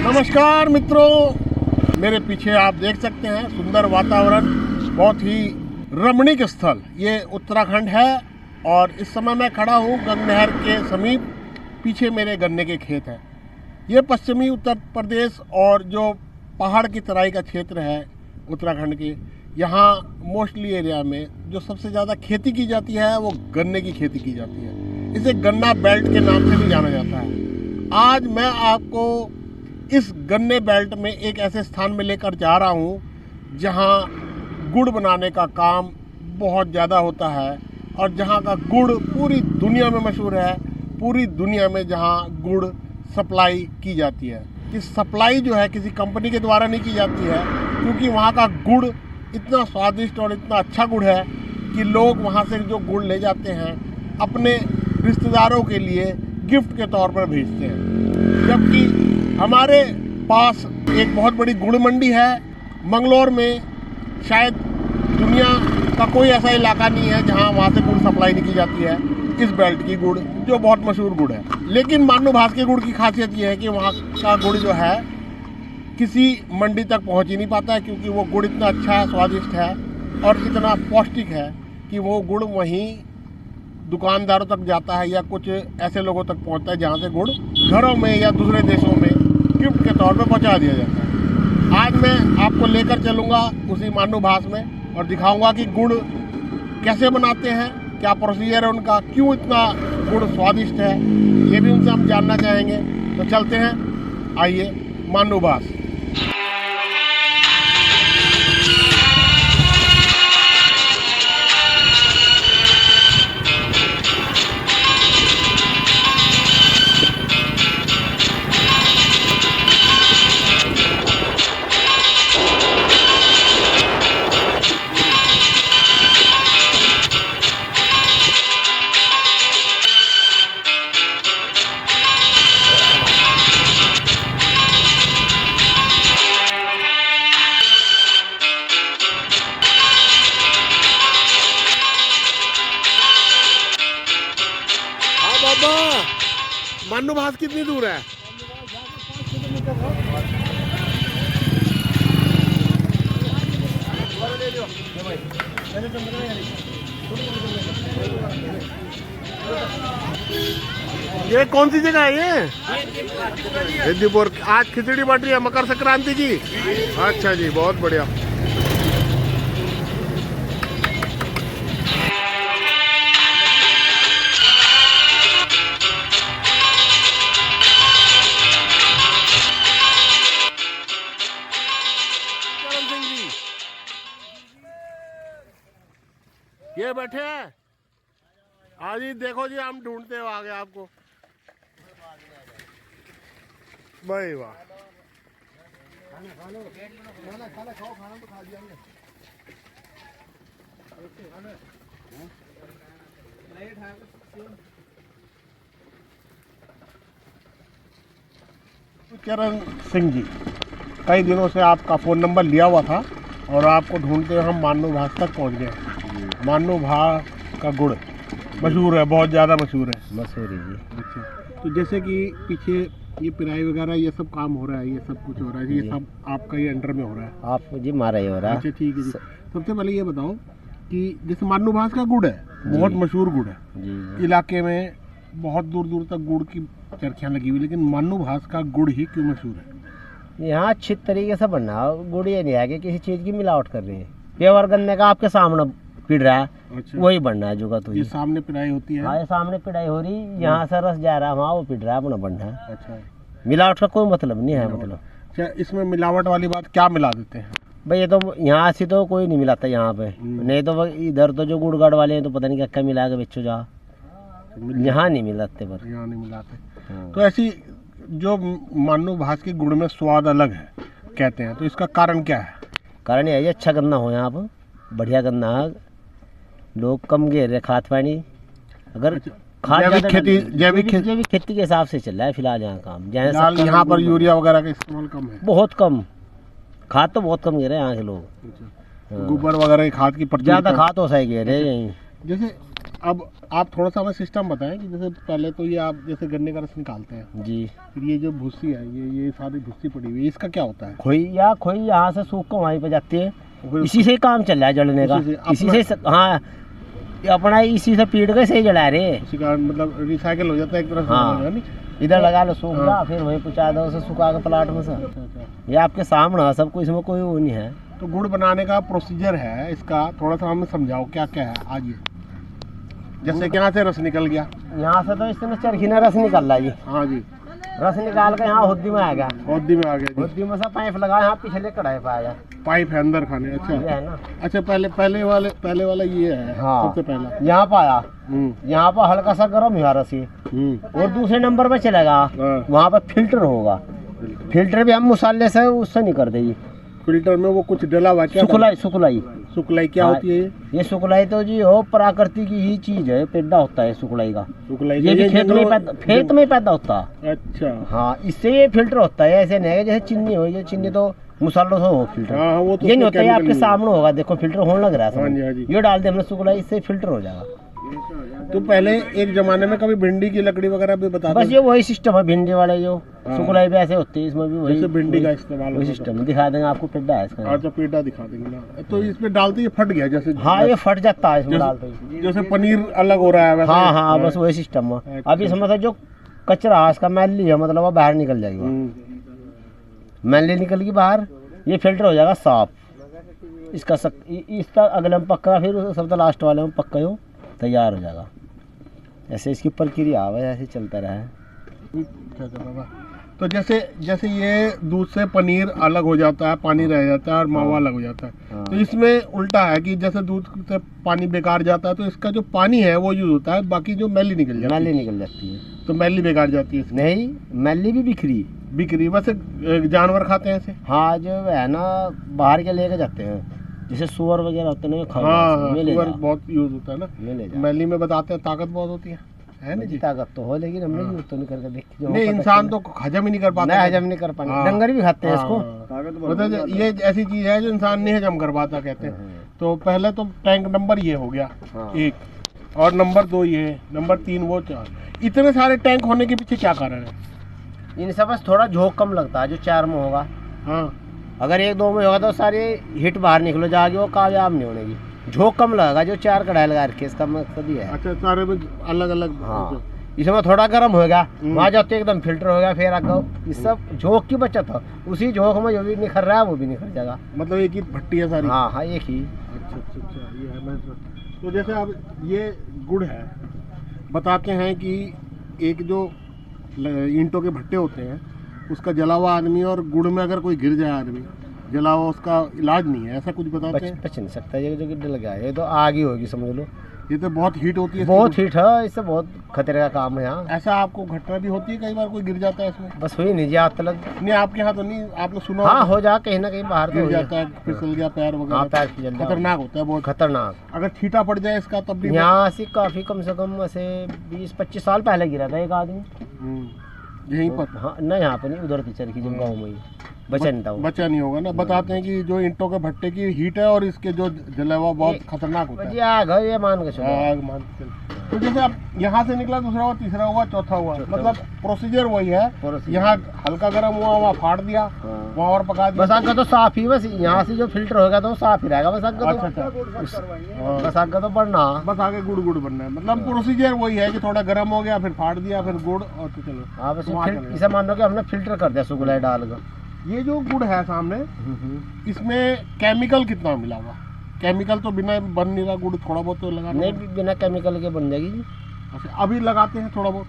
नमस्कार मित्रों, मेरे पीछे आप देख सकते हैं सुंदर वातावरण, बहुत ही रमणीक स्थल ये उत्तराखंड है। और इस समय मैं खड़ा हूँ गंग नहर के समीप। पीछे मेरे गन्ने के खेत हैं। ये पश्चिमी उत्तर प्रदेश और जो पहाड़ की तराई का क्षेत्र है उत्तराखंड के, यहाँ मोस्टली एरिया में जो सबसे ज़्यादा खेती की जाती है वो गन्ने की खेती की जाती है। इसे गन्ना बेल्ट के नाम से भी जाना जाता है। आज मैं आपको इस गन्ने बेल्ट में एक ऐसे स्थान में लेकर जा रहा हूँ जहाँ गुड़ बनाने का काम बहुत ज़्यादा होता है और जहाँ का गुड़ पूरी दुनिया में मशहूर है। पूरी दुनिया में जहाँ गुड़ सप्लाई की जाती है, इस सप्लाई जो है किसी कंपनी के द्वारा नहीं की जाती है, क्योंकि वहाँ का गुड़ इतना स्वादिष्ट और इतना अच्छा गुड़ है कि लोग वहाँ से जो गुड़ ले जाते हैं अपने रिश्तेदारों के लिए गिफ्ट के तौर पर भेजते हैं। जबकि हमारे पास एक बहुत बड़ी गुड़ मंडी है मंगलौर में। शायद दुनिया का कोई ऐसा इलाका नहीं है जहां वहां से गुड़ सप्लाई नहीं की जाती है, इस बेल्ट की गुड़ जो बहुत मशहूर गुड़ है। लेकिन मानू भास के गुड़ की खासियत ये है कि वहाँ का गुड़ जो है किसी मंडी तक पहुँच ही नहीं पाता है, क्योंकि वो गुड़ इतना अच्छा है, स्वादिष्ट है और इतना पौष्टिक है कि वो गुड़ वहीं दुकानदारों तक जाता है या कुछ ऐसे लोगों तक पहुंचता है जहां से गुड़ घरों में या दूसरे देशों में गिफ्ट के तौर पर पहुंचा दिया जाता है। आज मैं आपको लेकर चलूंगा उसी मानू भास में और दिखाऊंगा कि गुड़ कैसे बनाते हैं, क्या प्रोसीजर है उनका, क्यों इतना गुड़ स्वादिष्ट है, ये भी उनसे हम जानना चाहेंगे। तो चलते हैं, आइए मानू भास। मानू भास कितनी दूर है? ये कौन सी जगह है ये? रिद्धिपुर। आज खिचड़ी बन रही है मकर संक्रांति की। अच्छा जी, बहुत बढ़िया। ये बैठे हैं। हाँ जी, देखो जी, हम ढूंढते हुए आ गए आपको। भाई वाह, चरण सिंह जी, कई दिनों से आपका फ़ोन नंबर लिया हुआ था और आपको ढूंढते हुए हम मानू भास तक पहुंच गए। मानू भास का गुड़ मशहूर है, बहुत ज़्यादा मशहूर है। मशहूर है जी। अच्छा, तो जैसे कि पीछे ये पिराई वगैरह ये सब काम हो रहा है, ये सब कुछ हो रहा है, ये सब आपका ही अंडर में हो रहा है? आप जी हमारा ही हो रहा है। अच्छा ठीक है जी। सबसे पहले ये बताओ कि जैसे मानू भास का गुड़ है, बहुत मशहूर गुड़ है जी। इलाके में, बहुत दूर दूर तक गुड़ की चर्चियाँ लगी हुई, लेकिन मानू भास का गुड़ ही क्यों मशहूर है? यहाँ अच्छी तरीके से बनना गुड़, ये नहीं है कि किसी चीज़ की मिलावट कर रही है। प्योर गन्ने का आपके सामने पिड़ रहा है। अच्छा, वही बनना है जो का तो ये सामने पिराई होती है। हाँ, ये सामने पिड़ाई हो रही, यहाँ से रस जा रहा है, वहाँ वो पिड़ रहा है, अपना बनना है। अच्छा, मिलावट का कोई मतलब नहीं है। मतलब अच्छा, इसमें मिलावट वाली बात क्या मिला देते हैं? भाई ये तो यहाँ से तो कोई नहीं मिलाता यहाँ पे, नहीं तो इधर तो जो गुड़ गाड़ वाले हैं तो पता नहीं क्या क्या मिला के बेचो जा, यहाँ नहीं मिलाते। पर यहाँ नहीं मिलाते। तो ऐसी जो मानू भास के गुड़ में स्वाद अलग है कहते हैं, तो इसका कारण क्या है? कारण ये है अच्छा गन्ना हो यहाँ पर, बढ़िया गन्ना है, लोग कम घेर खाद पानी। अगर जैविक खेती के हिसाब से चल रहा है फिलहाल यहाँ काम। यहाँ पर यूरिया वगैरह का इस्तेमाल कम है, बहुत कम। खाद तो बहुत कम गिरे यहाँ के लोग। गोबर वगैरह की खाद की ज़्यादा खाद हो सही गिरे यहीं। जैसे अब आप थोड़ा सा हमें सिस्टम बताएं कि जैसे पहले तो ये आप जैसे गन्ने का रस निकालते हैं जी। फिर ये जो भूसी है ये सारी भूसी पड़ी हुई है, इसका क्या होता है? खोई यहाँ से सूख कर वहीं पे जाती है, फिर इसी से ही काम चल रहा है जलने का, इसी से हाँ अपना इसी से पीट के सही जला रहे। उसी का मतलब रिसाइकिल हो जाता है एक तरह से, हाँ। नहीं? इधर लगा लो सूख रहा, फिर वहीं पहुँचा दो उसे सुखा के प्लाट में से। ये आपके सामने है सब कुछ, इसमें कोई वो नहीं है। तो गुड़ बनाने का प्रोसीजर है इसका, थोड़ा सा हमें समझाओ क्या क्या है आज ये। जैसे कि यहाँ से रस निकल गया, यहाँ से तो इसमें चरखी ने रस निकल रहा है जी। हाँ जी। रस निकाल के यहाँ हुद्दी में आ गया, हौदी में आ गया जी। हुद्दी में से पाइप लगा, यहाँ पिछले कढ़ाई पे आया। पाइप है अंदर खाने, अच्छा। ये है ना। अच्छा पहले वाला ये है। हाँ। सबसे पहला यहाँ पे आया, हम्म। यहाँ पर हल्का सा गर्म हुआ रस ये, और दूसरे नंबर पे चलेगा, हाँ। वहाँ पे फिल्टर होगा। फिल्टर भी हम मसाले से उससे नहीं करते जी। फिल्टर में वो कुछ डला हुआ क्या? सुखलाई क्या हाँ, होती है ये सुखलाई तो जी हो प्रकृति की ही चीज है, पैदा होता है सुखलाई का। सुखलाई ये भी खेत में पैदा होता है। अच्छा। हाँ, इससे ये फिल्टर होता है, ऐसे नहीं है जैसे चीनी हो, ये चीनी तो मसालों से हो फिल्टर। हाँ, वो तो ये नहीं होता है, आपके chemical सामने होगा, देखो फिल्टर होने लग रहा है। हाँ जी, हाँ जी। ये डाल दे हमने सुखलाई, इससे फिल्टर हो जाएगा। तो पहले एक जमाने में कभी भिंडी की लकड़ी वगैरह भी बता बस ये वही सिस्टम है, भिंडी वाले जो सुखलाई भी ऐसे होते हैं, इसमें भी वही जैसे भिंडी का इस्तेमाल वही सिस्टम दिखा देंगे आपको, पेड्डा है इसका। अच्छा, पेड़ा दिखा देंगे ना। तो इसमें डालते ही फट गया जैसे? हाँ, ये फट जाता है इसमें डालते ही। जैसे पनीर अलग हो रहा है वैसे? हाँ हाँ, बस वही सिस्टम है। अच्छा। अब इसमें से जो कचरा है इसका मैली है, मतलब वो बाहर निकल जाएगी, मैली निकल गई बाहर, ये फिल्टर हो जाएगा साफ। इसका अगले में पक्का, फिर सब लास्ट वाले में पक्का हो तैयार हो जाएगा। ऐसे इसकी प्रक्रिया है, ऐसे चलता रहा है। तो जैसे ये दूध से पनीर अलग हो जाता है, पानी रह जाता है और मावा अलग हो जाता है। हाँ। तो इसमें उल्टा है कि जैसे दूध से पानी बेकार जाता है तो इसका जो पानी है वो यूज होता है, बाकी जो मैली निकल जाती है। मैली निकल जाती है, तो मैली बेकार जाती है? नहीं, मैली भी बिखरी वैसे जानवर खाते हैं ऐसे? हाँ, जो है ना बाहर के लेके जाते हैं, जैसे सुअर वगैरह होते हैं ना, हाँ, सुअर बहुत यूज होता है ना। ले जा। मैली में बताते हैं ताकत बहुत होती है ना जी? ताकत तो हो, लेकिन हमने यूज तो नहीं करके देखी। नहीं, इंसान तो हजम ही नहीं कर पाता। नहीं, हजम नहीं कर पाते। हाँ। डंगर भी खाते हैं इसको। मतलब ये ऐसी चीज है जो इंसान नहीं हजम कर पाता, कहते हैं। तो पहले तो टैंक नंबर ये हो गया एक, और नंबर 2 ये, नंबर 3 वो, 4। इतने सारे टैंक होने के पीछे क्या कारण है? इनसे बस थोड़ा झोंक कम लगता है, जो 4 में होगा। हाँ। अगर 1-2 में होगा तो सारे हिट बाहर निकलो जाके, वो कामयाब नहीं होने की। झोंक कम लगेगा, जो 4 कढ़ाई लगा रखे, इसका मकसद ये है। अच्छा, सारे में अलग अलग। हाँ, इसमें थोड़ा गर्म हो गया, वहाँ जाते एकदम फिल्टर हो गया, फिर आगे ये सब झोंक की बचत है। उसी झोंक में जो भी निखर रहा है वो भी निखर जाएगा। मतलब एक ही भट्टी है सारी? हाँ हाँ, एक ही। अच्छा, ये है। मैं तो जैसे अब ये गुड़ है, बताते हैं कि एक जो ईंटों के भट्टे होते हैं उसका जला हुआ आदमी और गुड़ में अगर कोई गिर जाए आदमी जला हुआ, उसका इलाज नहीं है, ऐसा कुछ बताते हैं? बच नहीं सकता ये, जो गिर लगा है, ये तो आग ही होगी समझ लो। ये तो बहुत हीट होती है। बहुत हीट है, इससे बहुत खतरे का काम है यहाँ। ऐसा आपको घटना भी होती है कई बार, कोई गिर जाता है इसमें? बस हुई नहीं जी आज तक। नहीं, आपके यहाँ तो नहीं, आपने सुना? हाँ, हो जा कहीं ना कहीं बाहर तो गिर हो जाता है, फिसल गया पैर वगैरह। हाँ, पैर फिसल जाता है। खतरनाक होता है बहुत। खतरनाक। अगर छींटा पड़ जाए इसका तब भी? यहाँ से काफी कम से कम ऐसे 20-25 साल पहले गिरा था एक आदमी यहीं पर। हाँ, नहीं यहाँ पे नहीं, उधर थी चरखी जम गाँव में ही, बचा नहीं था वो। बचा नहीं होगा ना। बताते हैं कि जो ईंटों के भट्टे की हीट है और इसके जो जला हुआ बहुत खतरनाक होता है। आग है, ये मान के चलो। आग मान के चलो। तो जैसे अब यहाँ से निकला, दूसरा हुआ, तीसरा हुआ, चौथा हुआ, मतलब प्रोसीजर वही है। यहाँ हल्का गर्म हुआ, वहाँ फाड़ दिया, वहाँ और पका दिया। बस आग तो साफ ही, बस यहाँ से जो फिल्टर होगा तो साफ ही रहेगा। बस आग अच्छा, बस आग तो बढ़ना, बस आगे गुड़ बनना है। मतलब प्रोसीजर वही है कि थोड़ा गर्म हो गया, फिर फाड़ दिया, फिर गुड़, और तो चलो। हाँ, बस इसे मान लो कि हमने फिल्टर कर दिया सुगलाई डाल कर। ये जो गुड़ है सामने, इसमें केमिकल कितना मिला हुआ? केमिकल तो बिना बन नहीं रहा गुड़, थोड़ा बहुत तो लगा नहीं, बिना केमिकल के बन जाएगी। अच्छा, अभी लगाते हैं थोड़ा बहुत?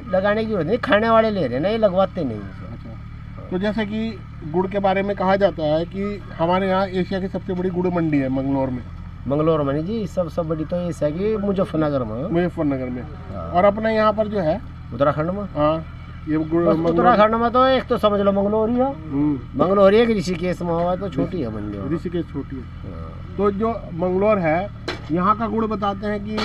लगाने की जरूरत नहीं, खाने वाले ले रहे हैं ना, ये लगवाते नहीं। अच्छा, तो जैसे कि गुड़ के बारे में कहा जाता है कि हमारे यहाँ एशिया की सबसे बड़ी गुड़ मंडी है मंगलौर में। मंगलौर में नहीं जी, सब बड़ी तो एशिया की मुजफ्फरनगर में। और अपने यहाँ पर जो है उत्तराखंड में। हाँ, ये उत्तराखंड में तो एक तो समझ लो मंगलौर ही है। मंगलौर है कि ऋषिकेश में हुआ तो छोटी है मंडी। ऋषिकेश छोटी है। तो जो मंगलौर है, यहाँ का गुड़ बताते हैं कि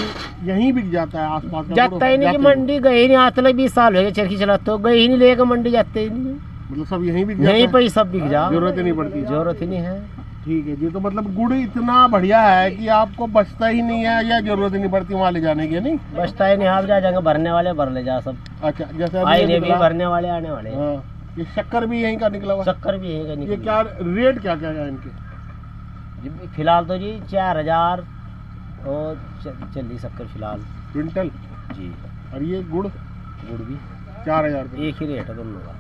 यहीं बिक जाता है आसपास का। जाता ही नहीं कि मंडी गए ही नहीं, आज तक 20 साल हो गए चरखी चलाते हो, गए ही नहीं लेकर मंडी, जाते ही नहीं। मतलब सब यहीं बिक यहीं पर ही सब बिक जा, जरूरत ही नहीं पड़ती। जरूरत ही नहीं है। ठीक है जी। तो मतलब गुड़ इतना बढ़िया है कि आपको बचता ही नहीं है या जरूरत ही नहीं पड़ती वहाँ ले जाने की, नहीं बचता ही नहीं, आप जा जाएंगे भरने वाले भर ले जा सब। अच्छा, जैसे अभी आएंगे ये भी निकला, भरने वाले आने वाले हैं। हाँ, ये शक्कर भी यहीं का निकला हुआ। शक्कर भी यहीं का ये निकली। क्या रेट क्या क्या है इनके? जी फिलहाल तो जी 4000 और चल रही शक्कर फिलहाल क्विंटल जी। और ये गुड़ गुड़ भी 4000 रुपये। एक ही रेट है दोनों का।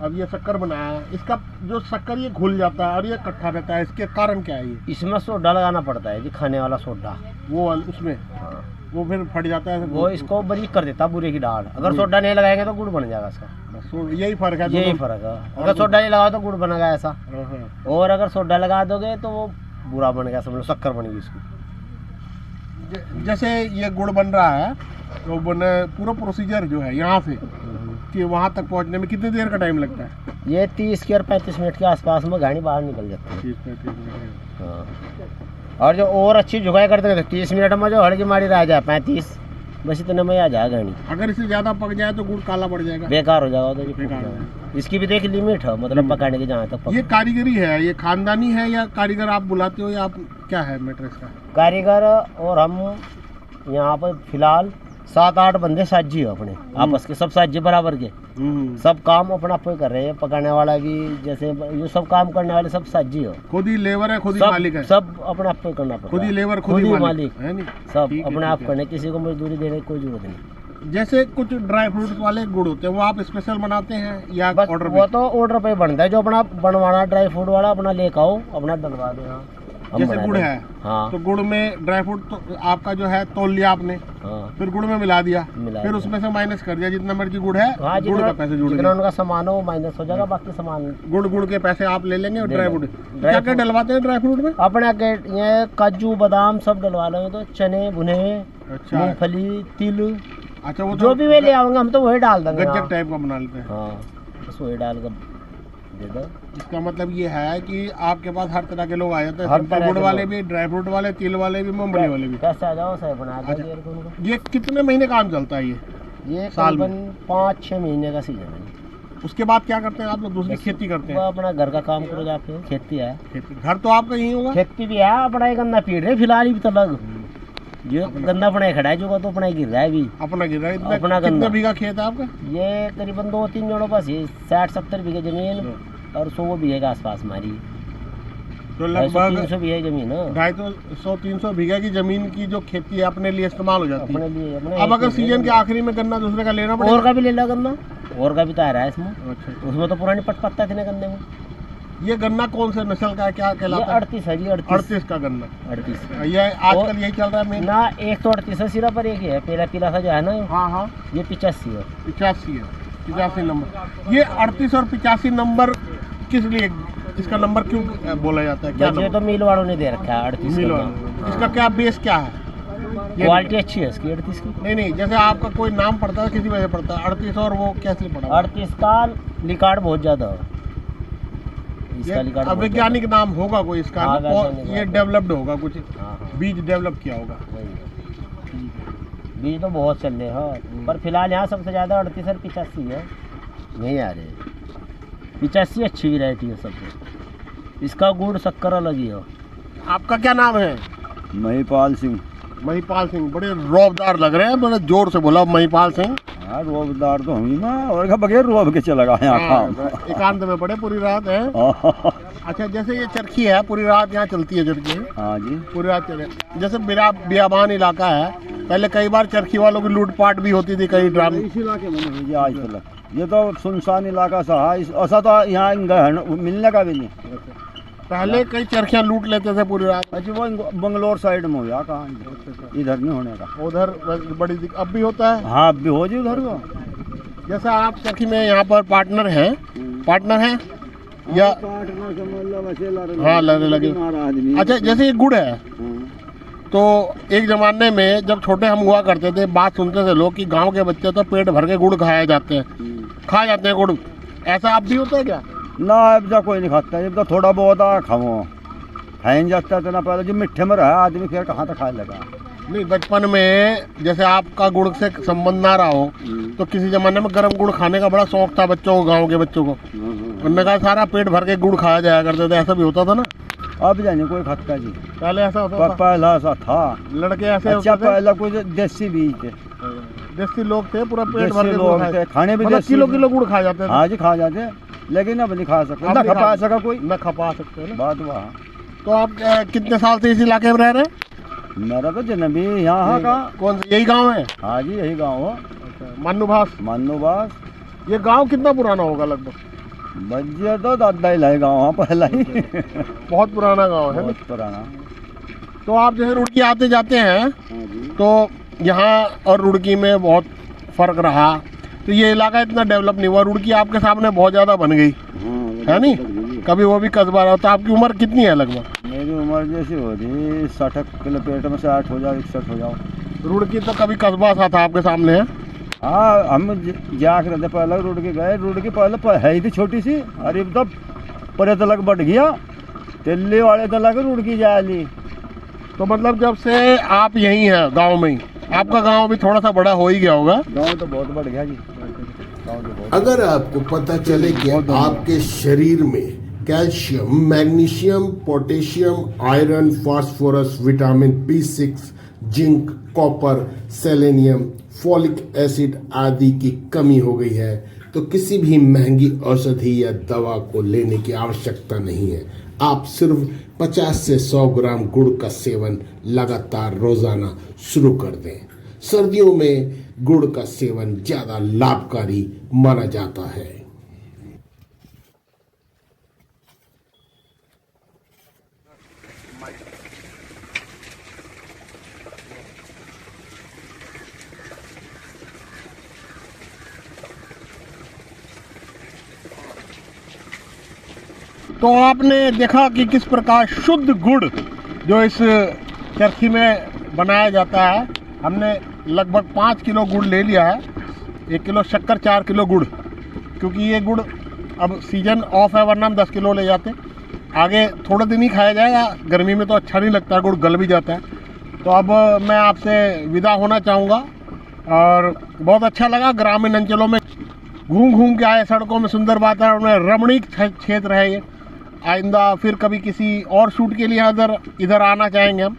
अब ये शक्कर बनाया है, इसका जो शक्कर ये घुल जाता है और ये इकट्ठा रहता है, इसके कारण क्या है? ये इसमें सोडा लगाना पड़ता है जी, खाने वाला सोडा। वो उसमें हाँ, वो फिर फट जाता है, वो इसको बारीक कर देता बुरे की दाल। अगर सोडा नहीं लगाएंगे तो गुड़ बन जाएगा इसका। बस यही फर्क है। यही फर्क है, अगर सोडा नहीं लगाओ तो गुड़ बनेगा ऐसा, हाँ, हाँ। और अगर सोडा लगा दोगे तो वो बुरा बन गया, समझ लो शक्कर बनेगी इसकी। जैसे ये गुड़ बन रहा है तो बने पूरा प्रोसीजर जो है यहाँ से कि वहाँ तक पहुँचने में कितनी देर का टाइम लगता है? ये 30 के और 35 मिनट के आसपास में घानी बाहर निकल जाती है। 30-35 मिनट। हाँ, और जो और अच्छी झुकाई करते हैं तो 30 मिनट में जो हड़की मारी रह जाए 35, बस इतने में आ जाए घानी। अगर इससे ज़्यादा पक जाए तो गुड़ काला पड़ जाएगा, बेकार हो जाएगा तो जी, बेकार हो फूट जाएगा। इसकी भी तो एक लिमिट है, मतलब पकाने की जहाँ तक ये कारीगरी है, ये खानदानी है या कारीगर आप बुलाते हो या आप क्या है मैटर इसका? कारीगर और हम यहाँ पर फिलहाल 7-8 बंदे साझी है अपने आपस के, सब साझी बराबर के, सब काम अपना आप कर रहे हैं। पकाने वाला भी, जैसे ये सब काम करने वाले सब साझी हो, खुद ही लेबर है, खुद ही मालिक है, सब अपना आप करना पड़ता है। खुद ही लेबर, खुद ही मालिक है, नहीं सब अपने आप करने, किसी को मजदूरी देने की कोई जरूरत नहीं। जैसे कुछ ड्राई फ्रूट वाले गुड़ होते हैं वो आप स्पेशल बनाते हैं या बस ऑर्डर वो तो ऑर्डर पे बनता है, जो अपना बनवाना ड्राई फ्रूट वाला अपना लेकर आओ, अपना डलवा दो। हाँ, जैसे गुड़ है, हाँ, तो गुड़ में ड्राई फ्रूट तो आपका जो है तोल लिया आपने, हाँ, फिर गुड़ में मिला दिया, मिला फिर दिया। उसमें से माइनस कर दिया, जितना मर्जी गुड़ है हाँ, गुड़ का पैसे जुड़ जितना गया, उनका सामान हो वो माइनस हो जाएगा, बाकी सामान गुड़ के पैसे आप ले लेंगे। और ले ड्राई लेंगे। फ्रूट क्या क्या डलवाते हैं ड्राई फ्रूट में? अपने आगे ये काजू बादाम सब डलवा लो, तो चने भुने, अच्छा मूंगफली, तिल, अच्छा, वो जो भी वे ले आऊंगा हम तो वही डाल देंगे। गज्जक हाँ, टाइप का बना लेते हैं। हाँ, बस वही डाल कर दे दो। इसका मतलब ये है कि आपके पास हर तरह के लोग आ जाते हैं, हर सिंपल तरह गुड़ के वाले लोग। भी, ड्राई फ्रूट वाले, तिल वाले भी, मूंगफली वाले भी। कैसे आ जाओ सही बना अच्छा। देंगे उनको। ये कितने महीने काम चलता है ये साल में? तकरीबन 5-6 महीने का सीजन है। उसके बाद क्या करते हैं आप लोग? दूसरी खेती करते वो हैं? अपना घर का काम करो जाके, खेती है, खेती, घर तो आपका यही होगा? खेती भी है, अपना ही गन्ना पीट रहे फिलहाल ही तो लग, जो गन्ना अपना ही खड़ा है, जो का तो अपना ही गिर रहा है अभी। अपना गिर रहा है? अपना कितने गन्ना। बीघा खेत है आपका? ये करीबन 2-3 जोड़ों पास ही 60-70 बीघे जमीन और 100 बीघे के आसपास हमारी, तो लगभग 300 बीघे जमीन है 250-300 बीघा की जमीन की जो खेती है अपने लिए इस्तेमाल हो जाती अपने है। लिए। अपने अब अगर सीजन के आखिरी में गन्ना दूसरे का लेना और पड़ेगा? का भी ले लो गन्ना, और का भी तो आ रहा है इसमें। अच्छा, उसमें तो पुरानी पट पत्ता थे ना गन्ने में। ये गन्ना कौन से नस्ल का है, क्या ये कहलाता है? 38 है जी, 38 का गन्ना। 38 ये आजकल यही चल रहा है मेन? ना, एक तो 38 है सिरा पर, एक ही है पीला पीला सा जो है ना, हाँ हाँ, ये 85 है। 85 है, 85 नंबर। ये 38 और 85 नंबर किस लिए, इसका नंबर क्यों बोला जाता है? क्या ये तो मिल वालों ने दे रखा है 38 मिल का। वाला, इसका क्या बेस क्या है? ये क्वालिटी अच्छी है इसकी 38 की। नहीं, जैसे आपका कोई नाम पड़ता है किसी वजह पड़ता है 38 और वो कैसे पड़ा? 38 का लिकार्ड बहुत ज्यादा है, इसका लिकार्ड बहुत वैज्ञानिक नाम होगा कोई इसका हाँ, ना? वैज्ञानिक ये नाम। डेवलप्ड होगा कुछ, ज्यादा। हाँ, हाँ, बीज डेवलप किया होगा। वही। बीज तो बहुत चल रहे हैं, पर फिलहाल यहाँ सबसे ज्यादा 38 और 85 है, नहीं आ रहे। 85 अच्छी वैरायटी है सबसे, इसका गुड़ शक्कर अलग ही है। आपका क्या नाम है? महिपाल सिंह। महिपाल सिंह, बड़े रौबदार लग रहे हैं, बड़े जोर से बोला महिपाल सिंह। हाँ, रोबदार तो हम ही ना, और का बगैर रोब के चला गया यहाँ काम। एकांत में पड़े पूरी रात है। अच्छा, जैसे ये चरखी है पूरी रात यहाँ चलती है चरखी? हाँ जी, पूरी रात चले। जैसे बियाबान इलाका है, पहले कई बार चरखी वालों की लूटपाट भी होती थी कई ड्राम। इस इलाके में नहीं जी, आज तक ये तो सुनसान इलाका सा है, ऐसा तो यहाँ मिलने का भी नहीं। पहले कई चरखियाँ लूट लेते थे पूरी रात। अच्छा, वो बंगलोर साइड में हो गया, कहाँ इधर नहीं होने का। उधर बड़ी अब भी होता है? हाँ, अब भी हो जी उधर को। जैसे आप चरखी में यहाँ पर पार्टनर हैं या? हाँ, लगे। अच्छा, जैसे ये गुड़ है तो एक ज़माने में जब छोटे हम हुआ करते थे, बात सुनते थे लोग कि गांव के बच्चे तो पेट भर के गुड़ खा जाते हैं गुड़, ऐसा अब भी होता है क्या? ना, अब जा कोई नहीं खाता, जब तो थोड़ा बहुत खाए जाता है ना, पहले जो मिठ्ठे में रहा आदमी फिर कहाँ तक खाए लगा। नहीं, बचपन में जैसे आपका गुड़ से संबंध ना रहा हो तो किसी ज़माने में गर्म गुड़ खाने का बड़ा शौक था बच्चों को, गाँव के बच्चों को, उन्होंने कहा सारा पेट भर के गुड़ खाया जाया करते थे, ऐसा भी होता था ना? अब जाने कोई खाता जी, पहले ऐसा होता था, पहला ऐसा था। लड़के ऐसे अच्छा होते थे, पहला कुछ देसी बीज थे, देसी लोग थे, पूरा पेट देसी भर के गुड़ लोग खाए। थे, खाने भी मतलब देसी किलो थे। किलो गुड़ खा जाते थे। हाँ जी खा जाते, लेकिन अब नहीं खा सकते, अब ना नहीं खपा खा- सका कोई। न खपा सकते हैं ना। बात वहाँ। तो आप कितने साल से इस इलाके में रह रहे हैं? मेरा तो जन्म ही यहाँ का। कौन सा यही गांव है? हाँ जी यही गाँव है, मान्नुभास। मानोबास। ये गांव कितना पुराना होगा लगभग? बज्जे तो दादा ही लाए गाँव पहला ही। बहुत पुराना गांव है ना? बहुत पुराना। तो आप जैसे रुड़की आते जाते हैं हाँ जी। तो यहाँ और रुड़की में बहुत फर्क रहा, तो ये इलाका इतना डेवलप नहीं हुआ। रुड़की आपके सामने बहुत ज़्यादा बन गई है नहीं? कभी वो भी कस्बा रहा। तो आपकी उम्र कितनी है लगभग? मेरी उम्र जैसी हो रही 60 किलो, पेट में 60 हो जाओ 61 हो जाओ। रुड़की तो कभी कस्बा सा था आपके सामने है? हाँ हम जाकर रहते पहले रोड के गए, रोड की पहले है ही थी छोटी सी, अरे तो परे तलक बढ़ गया, दिल्ली वाले तलक रोड की जाली। तो मतलब जब से आप यहीं हैं गांव में ही, आपका गांव भी थोड़ा सा बड़ा हो ही गया होगा? गाँव तो बहुत बढ़ गया जी, गाँव तो बहुत। अगर आपको पता चले कि आपके शरीर में calcium, magnesium, potassium, iron, phosphorus, vitamin B6, zinc, copper, selenium, folic acid आदि की कमी हो गई है, तो किसी भी महंगी औषधि या दवा को लेने की आवश्यकता नहीं है। आप सिर्फ 50 से 100 ग्राम गुड़ का सेवन लगातार रोजाना शुरू कर दें। सर्दियों में गुड़ का सेवन ज्यादा लाभकारी माना जाता है। तो आपने देखा कि किस प्रकार शुद्ध गुड़ जो इस चरखी में बनाया जाता है। हमने लगभग 5 किलो गुड़ ले लिया है, 1 किलो शक्कर, 4 किलो गुड़, क्योंकि ये गुड़ अब सीजन ऑफ है, वरना हम 10 किलो ले जाते। आगे थोड़े दिन ही खाया जाएगा, गर्मी में तो अच्छा नहीं लगता, गुड़ गल भी जाता है। तो अब मैं आपसे विदा होना चाहूँगा, और बहुत अच्छा लगा। ग्रामीण अंचलों में घूम घूम के आए, सड़कों में सुंदर वातावरण में, रमणीक क्षेत्र है ये। आइंदा फिर कभी किसी और शूट के लिए इधर आना चाहेंगे हम।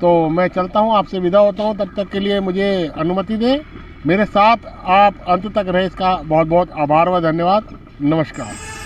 तो मैं चलता हूँ, आपसे विदा होता हूँ। तब तक के लिए मुझे अनुमति दें। मेरे साथ आप अंत तक रहे, इसका बहुत बहुत आभार व धन्यवाद। नमस्कार।